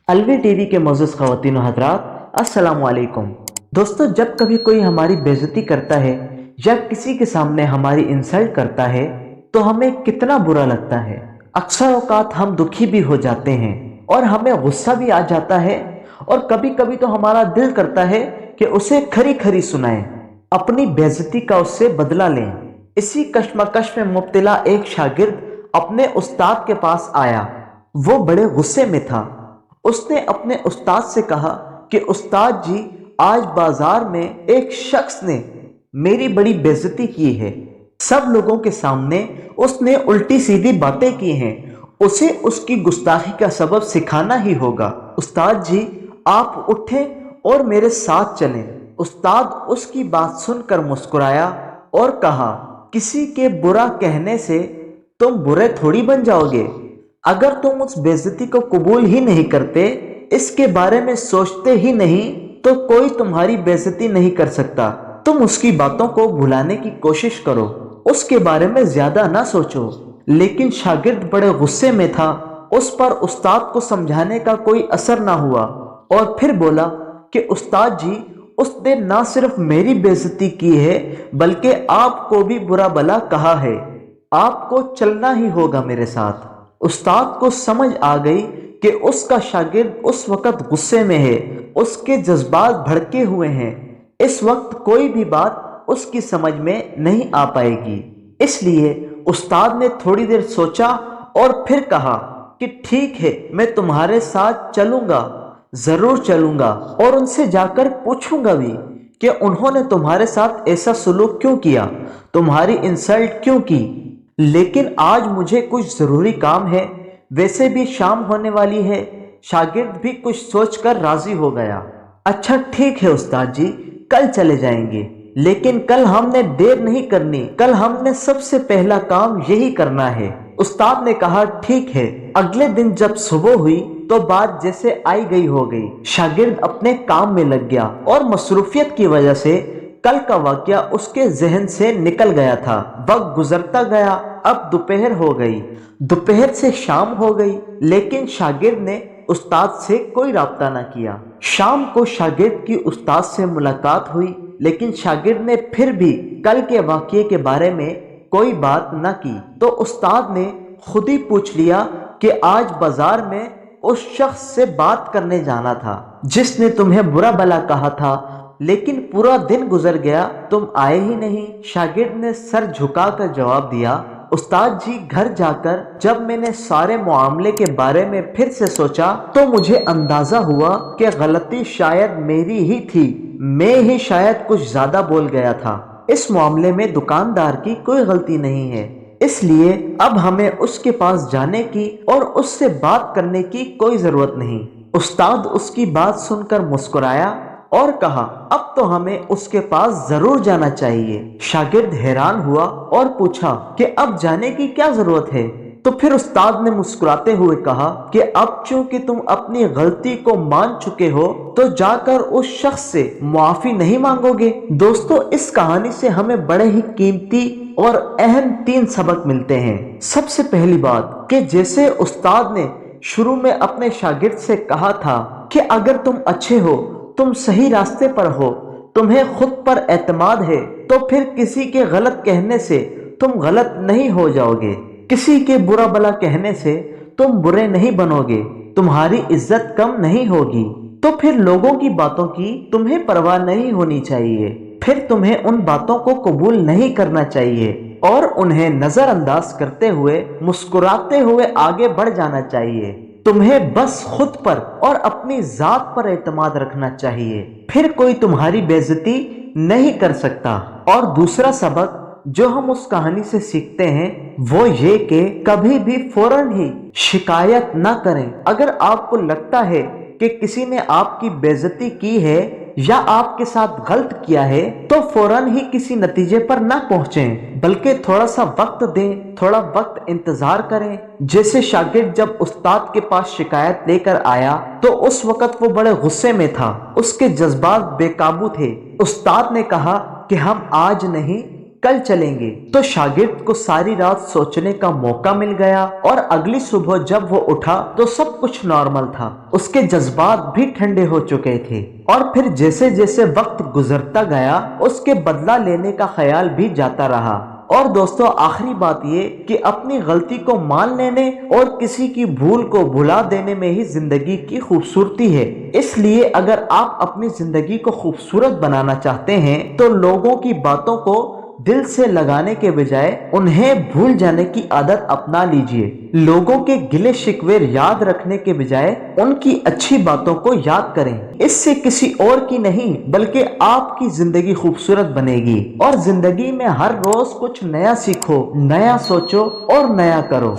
Alvi TV के मौजूद ख़वातीन व हज़रात, अस्सलाम वालेकुम। दोस्तों, जब कभी कोई हमारी बेइज्जती करता है या किसी के सामने हमारी इंसल्ट करता है तो हमें कितना बुरा लगता है। अक्सर औकात हम दुखी भी हो जाते हैं और हमें गुस्सा भी आ जाता है, और कभी कभी तो हमारा दिल करता है कि उसे खरी खरी सुनाएं, अपनी बेइज्जती का उससे बदला लें। इसी कश्मकश में मुब्तला एक शागिर्द अपने उस्ताद के पास आया। वो बड़े गुस्से में था। उसने अपने उस्ताद से कहा कि उस्ताद जी, आज बाजार में एक शख्स ने मेरी बड़ी बेइज्जती की है। सब लोगों के सामने उसने उल्टी सीधी बातें की हैं। उसे उसकी गुस्ताखी का सबब सिखाना ही होगा। उस्ताद जी, आप उठें और मेरे साथ चलें। उस्ताद उसकी बात सुनकर मुस्कुराया और कहा, किसी के बुरा कहने से तुम बुरे थोड़ी बन जाओगे। अगर तुम उस बेइज्जती को कबूल ही नहीं करते, इसके बारे में सोचते ही नहीं, तो कोई तुम्हारी बेइज्जती नहीं कर सकता। तुम उसकी बातों को भुलाने की कोशिश करो, उसके बारे में ज्यादा ना सोचो। लेकिन शागिर्द बड़े गुस्से में था। उस पर उस्ताद को समझाने का कोई असर ना हुआ और फिर बोला कि उस्ताद जी, उसने ना सिर्फ मेरी बेइज्जती की है बल्कि आपको भी बुरा भला कहा है। आपको चलना ही होगा मेरे साथ। उस्ताद को समझ आ गई कि उसका शागिर्द उस वक्त गुस्से में है, उसके जज्बात भड़के हुए हैं। इस वक्त कोई भी बात उसकी समझ में नहीं आ पाएगी। इसलिए उस्ताद ने थोड़ी देर सोचा और फिर कहा कि ठीक है, मैं तुम्हारे साथ चलूंगा, जरूर चलूंगा, और उनसे जाकर पूछूंगा भी कि उन्होंने तुम्हारे साथ ऐसा सुलूक क्यों किया, तुम्हारी इंसल्ट क्यों की। लेकिन आज मुझे कुछ जरूरी काम है, वैसे भी शाम होने वाली है। शागिर्द भी कुछ सोचकर राजी हो गया। अच्छा ठीक है उस्ताद जी, कल चले जाएंगे, लेकिन कल हमने देर नहीं करनी। कल हमने सबसे पहला काम यही करना है। उस्ताद ने कहा, ठीक है। अगले दिन जब सुबह हुई तो बात जैसे आई गई हो गई। शागिर्द अपने काम में लग गया और मसरूफियत की वजह से कल का वाकया उसके जहन से निकल गया था। वक्त गुजरता गया, अब दोपहर हो गई, दोपहर से शाम हो गई, लेकिन शागिर्द ने उस्ताद से कोई राब्ता ना किया। शाम को शागिर्द की उस्ताद से मुलाकात हुई, लेकिन शागिर्द ने फिर भी कल के वाकये के बारे में कोई बात ना की। तो उस्ताद ने खुद ही पूछ लिया कि आज बाजार में उस शख्स से बात करने जाना था जिसने तुम्हें बुरा भला कहा था, लेकिन पूरा दिन गुजर गया, तुम आए ही नहीं। शागिर्द ने सर झुकाकर जवाब दिया, उस्ताद जी, घर जाकर जब मैंने सारे मामले के बारे में फिर से सोचा तो मुझे अंदाजा हुआ कि गलती शायद मेरी ही थी। मैं ही शायद कुछ ज्यादा बोल गया था। इस मामले में दुकानदार की कोई गलती नहीं है, इसलिए अब हमें उसके पास जाने की और उससे बात करने की कोई जरूरत नहीं। उस्ताद उसकी बात सुनकर मुस्कुराया और कहा, अब तो हमें उसके पास जरूर जाना चाहिए। शागिर्द हैरान हुआ और पूछा कि अब जाने की क्या जरूरत है। तो फिर उस्ताद ने मुस्कुराते हुए कहा कि अब चूंकि तुम अपनी गलती को मान चुके हो तो जाकर उस शख्स से माफी नहीं मांगोगे। दोस्तों, इस कहानी से हमें बड़े ही कीमती और अहम 3 सबक मिलते हैं। सबसे पहली बात कि जैसे उस्ताद ने शुरू में अपने शागिर्द से कहा था कि अगर तुम अच्छे हो, तुम सही रास्ते पर हो, तुम्हें खुद पर एतमाद है, तो फिर किसी के गलत कहने से तुम गलत नहीं हो जाओगे। किसी के बुरा भला कहने से तुम बुरे नहीं बनोगे, तुम्हारी इज्जत कम नहीं होगी। तो फिर लोगों की बातों की तुम्हें परवाह नहीं होनी चाहिए। फिर तुम्हें उन बातों को कबूल नहीं करना चाहिए और उन्हें नजरअंदाज करते हुए मुस्कुराते हुए आगे बढ़ जाना चाहिए। तुम्हें बस खुद पर और अपनी जात पर एतमाद रखना चाहिए, फिर कोई तुम्हारी बेइज्जती नहीं कर सकता। और दूसरा सबक जो हम उस कहानी से सीखते हैं वो ये कि कभी भी फौरन ही शिकायत ना करें। अगर आपको लगता है कि किसी ने आपकी बेइज्जती की है या आपके साथ गलत किया है तो फौरन ही किसी नतीजे पर ना पहुंचें, बल्कि थोड़ा सा वक्त दें, थोड़ा वक्त इंतजार करें। जैसे शागिर्द जब उस्ताद के पास शिकायत लेकर आया तो उस वक्त वो बड़े गुस्से में था, उसके जज्बात बेकाबू थे। उस्ताद ने कहा कि हम आज नहीं कल चलेंगे। तो शागिर्द को सारी रात सोचने का मौका मिल गया और अगली सुबह जब वो उठा तो सब कुछ नॉर्मल था। उसके जज्बात भी ठंडे हो चुके थे और फिर जैसे जैसे वक्त गुजरता गया उसके बदला लेने का ख्याल भी जाता रहा। और दोस्तों आखिरी बात ये कि अपनी गलती को मान लेने और किसी की भूल को भुला देने में ही जिंदगी की खूबसूरती है। इसलिए अगर आप अपनी जिंदगी को खूबसूरत बनाना चाहते हैं तो लोगों की बातों को दिल से लगाने के बजाय उन्हें भूल जाने की आदत अपना लीजिए। लोगों के गिले शिकवे याद रखने के बजाय उनकी अच्छी बातों को याद करें। इससे किसी और की नहीं बल्कि आपकी जिंदगी खूबसूरत बनेगी। और जिंदगी में हर रोज कुछ नया सीखो, नया सोचो और नया करो।